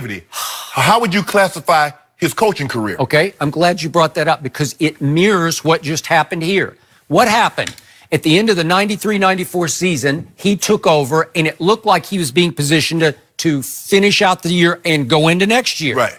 productivity. How would you classify his coaching career? Okay, I'm glad you brought that up because it mirrors what just happened here. What happened? At the end of the 93-94 season, he took over, and it looked like he was being positioned to finish out the year and go into next year. Right.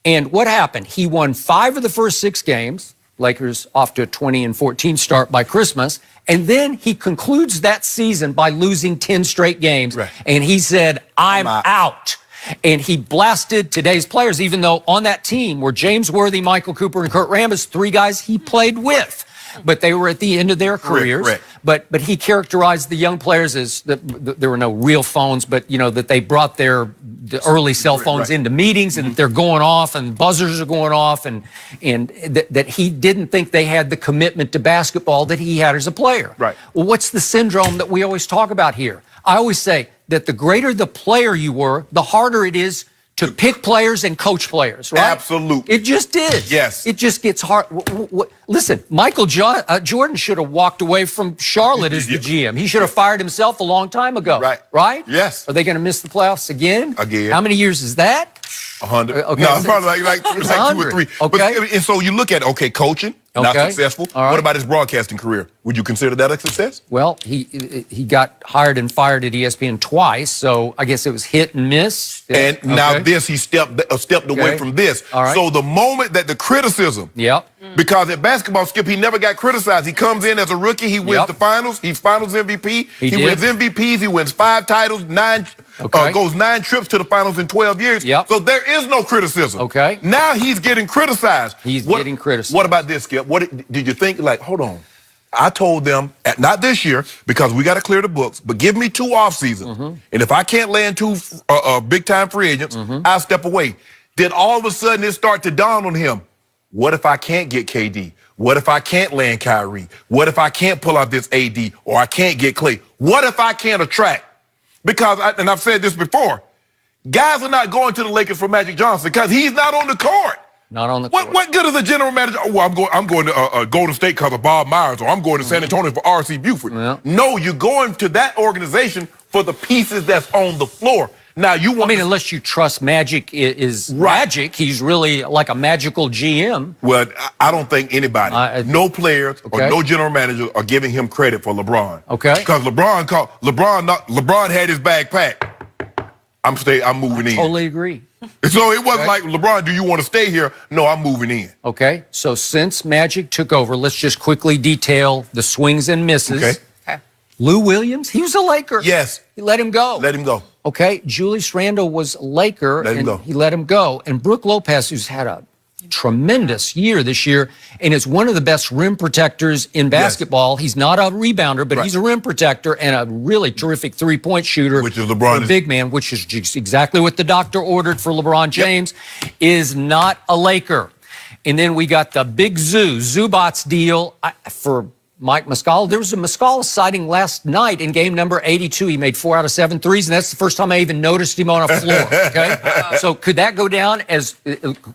And what happened? He won 5 of the first 6 games. Lakers off to a 20-14 start by Christmas. And then he concludes that season by losing 10 straight games. Right. And he said, I'm out. And he blasted today's players, even though on that team were James Worthy, Michael Cooper, and Kurt Rambis, 3 guys he played with. But they were at the end of their careers. Right. But he characterized the young players as there were no real phones, but that they brought the early cell phones into meetings, and that they're going off and buzzers are going off, and that he didn't think they had the commitment to basketball that he had as a player. Right. Well, what's the syndrome that we always talk about here? I always say that the greater the player you were, the harder it is to pick players and coach players, right? Absolutely. It just is. Yes. It just gets hard. Listen, Michael Jordan should have walked away from Charlotte as the GM. He should have fired himself a long time ago. Right. Right? Yes. Are they going to miss the playoffs again? Again. How many years is that? 100. Okay, No, so probably like 2 or 3. Okay. But, and so you look at, coaching, not successful. All right. What about his broadcasting career? Would you consider that a success? Well, he got hired and fired at ESPN twice, so I guess it was hit and miss. And now this, he stepped away from this. All right. So the moment that the criticism, because at basketball, Skip, he never got criticized. He comes in as a rookie, he wins the finals, he's finals MVP, he wins MVPs, he wins 5 titles, 9 goes 9 trips to the finals in 12 years. So there is no criticism. Now he's getting criticized. Getting criticized. What about this, Skip? What did you think? Like, hold on. I told them, not this year, because we got to clear the books, but give me 2 off seasons. And if I can't land 2 big-time free agents, I'll step away. Then all of a sudden it start to dawn on him. What if I can't get KD? What if I can't land Kyrie? What if I can't pull out this AD? Or I can't get Klay? What if I can't attract? Because, and I've said this before, guys are not going to the Lakers for Magic Johnson because he's not on the court. Not on the court. What good is a general manager? Oh, well, I'm going to Golden State because of Bob Myers, or I'm going to San Antonio for R.C. Buford. No, you're going to that organization for the pieces that's on the floor. Now you want. Unless you trust Magic is Magic, he's really like a magical GM. Well, I don't think anybody, no players or no general managers are giving him credit for LeBron. Because LeBron had his bag packed. I'm moving in. Totally agree. So it wasn't like, LeBron, do you want to stay here? No, I'm moving in. Okay, so since Magic took over, let's just quickly detail the swings and misses. Lou Williams, he was a Laker. Yes. He let him go. Let him go. Okay, Julius Randle was a Laker. Let him go. He let him go. And Brook Lopez, who's had a tremendous year this year and is one of the best rim protectors in basketball. He's not a rebounder, but he's a rim protector and a really terrific three-point shooter. Which is LeBron. A big man, which is just exactly what the doctor ordered for LeBron James, is not a Laker. And then we got the big Zubats deal for Mike Muscala. There was a Muscala sighting last night in game number 82. He made 4 out of 7 threes, and that's the first time I even noticed him on a floor, So could that go down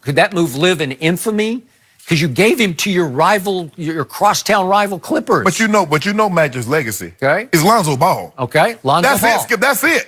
could that move live in infamy? Because you gave him to your rival, your crosstown rival Clippers. But you know Magic's legacy is Lonzo Ball. Lonzo Ball. That's it, Skip, that's it.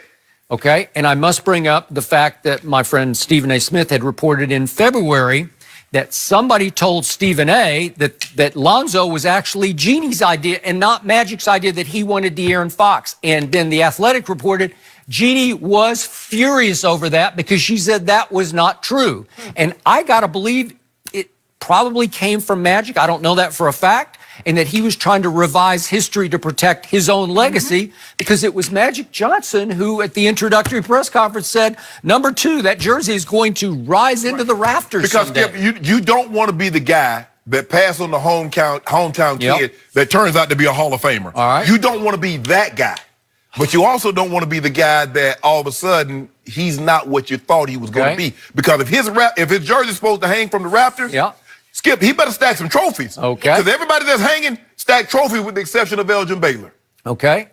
And I must bring up the fact that my friend Stephen A. Smith had reported in February that somebody told Stephen A. that Lonzo was actually Jeannie's idea and not Magic's idea, that he wanted De'Aaron Fox. And then The Athletic reported Jeannie was furious over that because she said that was not true. And I got to believe it probably came from Magic. I don't know that for a fact. And that he was trying to revise history to protect his own legacy because it was Magic Johnson who, at the introductory press conference, said, number 2, that jersey is going to rise into the rafters someday. Skip, you don't want to be the guy that passed on the hometown kid that turns out to be a Hall of Famer. You don't want to be that guy. But you also don't want to be the guy that all of a sudden he's not what you thought he was going to be. Because if his jersey's supposed to hang from the rafters, Skip, he better stack some trophies. Because everybody that's hanging stack trophies with the exception of Elgin Baylor.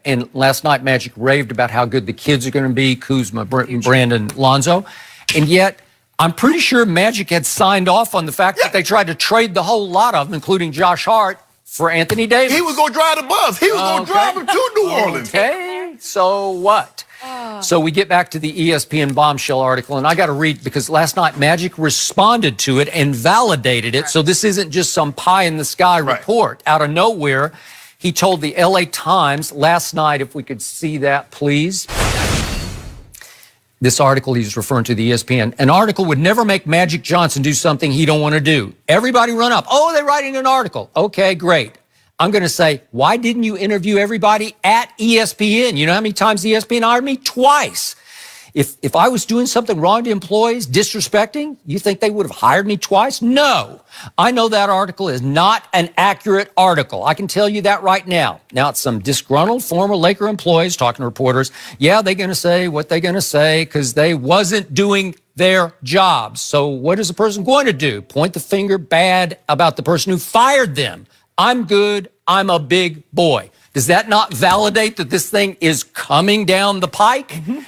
And last night Magic raved about how good the kids are going to be, Kuzma, Brandon, Lonzo. And yet I'm pretty sure Magic had signed off on the fact that they tried to trade the whole lot of them, including Josh Hart, for Anthony Davis. He was going to drive the bus. He was going to drive him to New Orleans. So what? So we get back to the ESPN bombshell article, and I got to read, because last night Magic responded to it and validated it. So this isn't just some pie-in-the-sky report out of nowhere. He told the LA Times last night, if we could see that, please. This article he's referring to, the ESPN. An article would never make Magic Johnson do something he don't want to do. Everybody run up. Oh, they're writing an article. Okay, great. I'm going to say, why didn't you interview everybody at ESPN? You know how many times ESPN hired me? Twice. If I was doing something wrong to employees, disrespecting, you think they would have hired me twice? No. I know that article is not an accurate article. I can tell you that right now. Now, it's some disgruntled former Laker employees talking to reporters. Yeah, they're going to say what they're going to say because they wasn't doing their jobs. So what is a person going to do? Point the finger bad about the person who fired them. I'm good. I'm a big boy. Does that not validate that this thing is coming down the pike? Mm-hmm.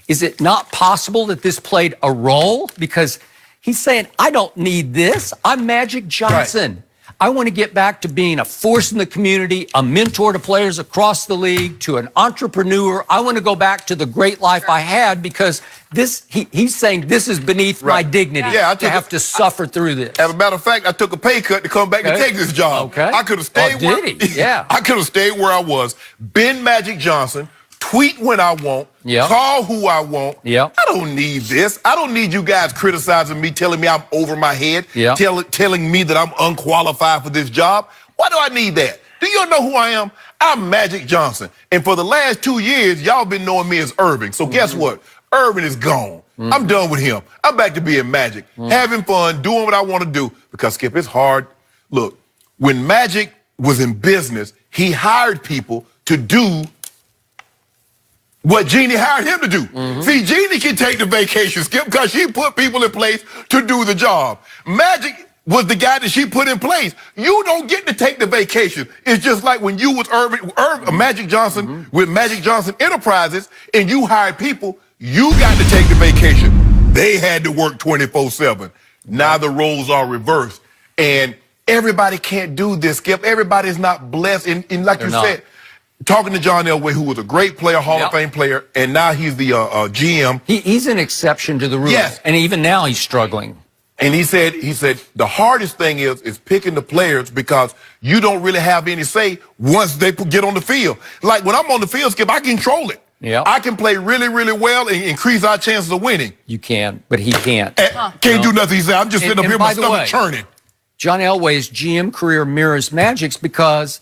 Is it not possible that this played a role? Because he's saying, I don't need this. I'm Magic Johnson. Right. I want to get back to being a force in the community, a mentor to players across the league, to an entrepreneur. I want to go back to the great life I had, because this, he's saying this is beneath my dignity to have to suffer through this. As a matter of fact, I took a pay cut to come back and take this job. Okay. I could have stayed I could have stayed where I was, been Magic Johnson, tweet when I want, call who I want. I don't need this. I don't need you guys criticizing me, telling me I'm over my head, telling me that I'm unqualified for this job. Why do I need that? Do you know who I am? I'm Magic Johnson. And for the last 2 years, y'all been knowing me as Irving. So guess what? Irving is gone. I'm done with him. I'm back to being Magic, having fun, doing what I want to do. Because, Skip, it's hard. Look, when Magic was in business, he hired people to do what Jeannie hired him to do. See, Jeannie can take the vacation, Skip, because she put people in place to do the job. Magic was the guy that she put in place. You don't get to take the vacation. It's just like when you was Magic Johnson with Magic Johnson Enterprises, and you hired people, you got to take the vacation. They had to work 24/7. Now the roles are reversed. And everybody can't do this, Skip. Everybody's not blessed. And like you said, talking to John Elway, who was a great player, Hall of Fame player, and now he's the GM. He's an exception to the rule. Yes. And even now he's struggling. And he said the hardest thing is picking the players, because you don't really have any say once they get on the field. Like when I'm on the field, Skip, I control it. I can play really, really well and increase our chances of winning. You can, but he can't. Can't do nothing. He said, I'm just sitting up here, my stomach churning. John Elway's GM career mirrors Magic's, because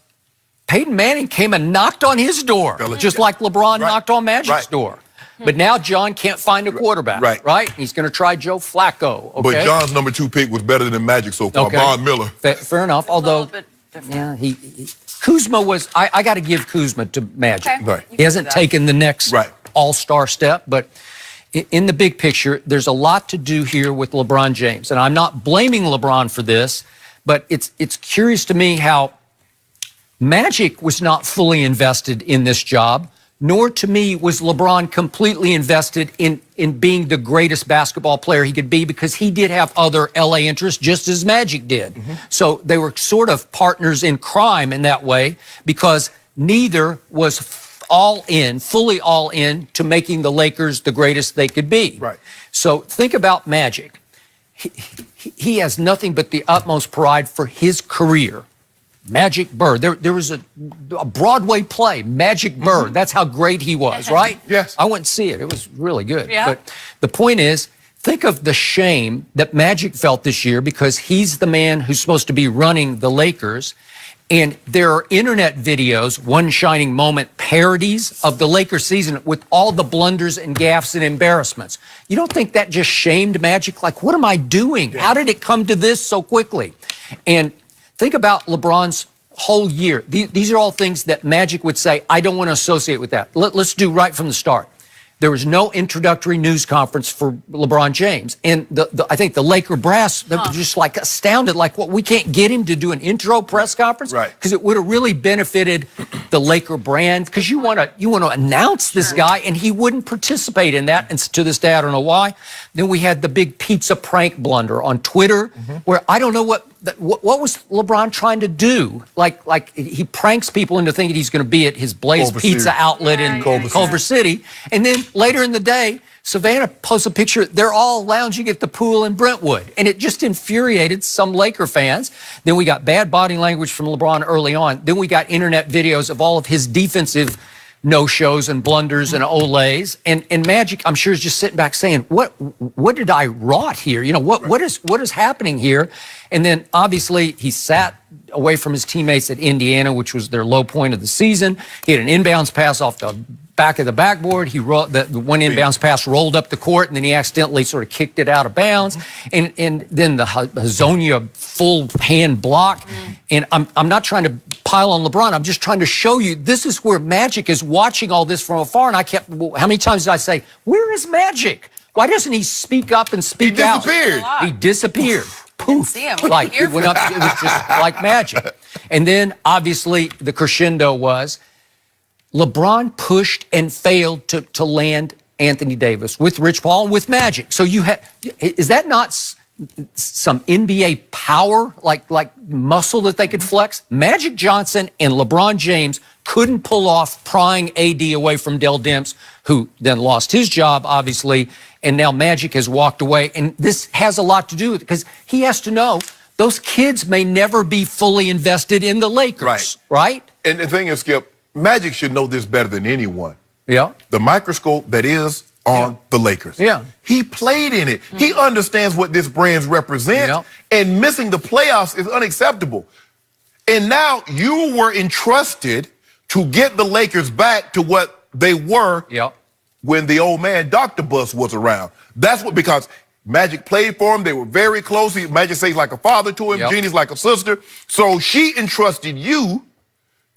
Peyton Manning came and knocked on his door, just like LeBron knocked on Magic's door. But now John can't find a quarterback, right? He's going to try Joe Flacco, okay? But John's number 2 pick was better than Magic so far, Von Miller. Fair enough, although, Kuzma was, I got to give Kuzma to Magic. He hasn't taken the next all-star step, but in the big picture, there's a lot to do here with LeBron James. And I'm not blaming LeBron for this, but it's curious to me how Magic was not fully invested in this job, nor to me was LeBron completely invested in being the greatest basketball player he could be, because he did have other LA interests just as Magic did. So they were sort of partners in crime in that way, because neither was fully all in to making the Lakers the greatest they could be. So think about Magic. He has nothing but the utmost pride for his career. Magic Bird. There was a Broadway play, Magic Bird. That's how great he was, right? Yes. I went to see it. It was really good. But the point is, think of the shame that Magic felt this year, because he's the man who's supposed to be running the Lakers. And there are internet videos, One Shining Moment parodies of the Lakers season with all the blunders and gaffes and embarrassments. You don't think that just shamed Magic? Like, what am I doing? How did it come to this so quickly? And think about LeBron's whole year. These are all things that Magic would say, I don't want to associate with that. Let's do right from the start. There was no introductory news conference for LeBron James. And I think the Laker brass, they were just like astounded, like, what, we can't get him to do an intro press conference? Because it would have really benefited the Laker brand, because you want to announce this guy, and he wouldn't participate in that. And to this day, I don't know why. Then we had the big pizza prank blunder on Twitter, where I don't know what what was LeBron trying to do? Like he pranks people into thinking he's going to be at his Blaze Culver Pizza City. outlet in Culver City. And then later in the day, Savannah posts a picture. They're all lounging at the pool in Brentwood. And it just infuriated some Laker fans. Then we got bad body language from LeBron early on. Then we got internet videos of all of his defensive no-shows and blunders and olays. And Magic, I'm sure, is just sitting back saying, what did I rot here? You know, what is happening here? And then obviously he sat away from his teammates at Indiana, which was their low point of the season. He had an inbounds pass off the back of the backboard. He rolled the one inbounds pass rolled up the court, and then he accidentally sort of kicked it out of bounds. And then the Hazonia full hand block. And I'm not trying to pile on LeBron. I'm just trying to show you this is where Magic is watching all this from afar. And I kept, how many times did I say, where is Magic? Why doesn't he speak up and speak out? He disappeared. Poof. See him. Like it went up. It was just like magic. And then obviously the crescendo was LeBron pushed and failed to land Anthony Davis with Rich Paul and with Magic. So you had, is that not some NBA power, like muscle that they could flex? Magic Johnson and LeBron James couldn't pull off prying AD away from Dell Demps, who then lost his job, obviously, and now Magic has walked away. And this has a lot to do with it because he has to know those kids may never be fully invested in the Lakers, right? And the thing is, Skip, Magic should know this better than anyone. Yeah. The microscope that is on the Lakers. Yeah. He played in it. He understands what this brand represents, and missing the playoffs is unacceptable. And now you were entrusted to get the Lakers back to what they were when the old man Dr. Bus was around. That's what, because Magic played for him. They were very close. Magic says like a father to him. Jeannie's like a sister. So she entrusted you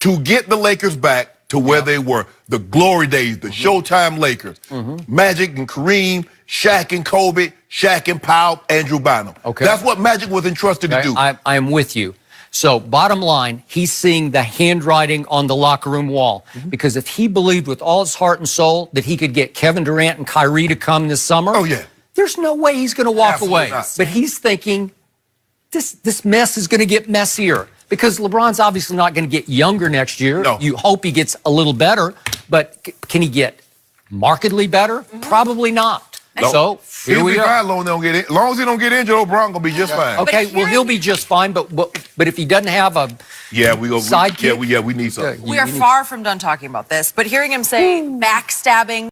to get the Lakers back to where they were. The glory days, the Showtime Lakers. Magic and Kareem, Shaq and Kobe, Shaq and Powell, Andrew Bynum. That's what Magic was entrusted to do. I am with you. So bottom line, he's seeing the handwriting on the locker room wall. Because if he believed with all his heart and soul that he could get Kevin Durant and Kyrie to come this summer, there's no way he's going to walk away. But he's thinking, this mess is going to get messier. Because LeBron's obviously not going to get younger next year. You hope he gets a little better. But can he get markedly better? Probably not. So here we are. As long as he don't get injured, LeBron gonna be just fine. Okay, well he'll be just fine. But if he doesn't have a sidekick, we need something. We are far from done talking about this, but hearing him say backstabbing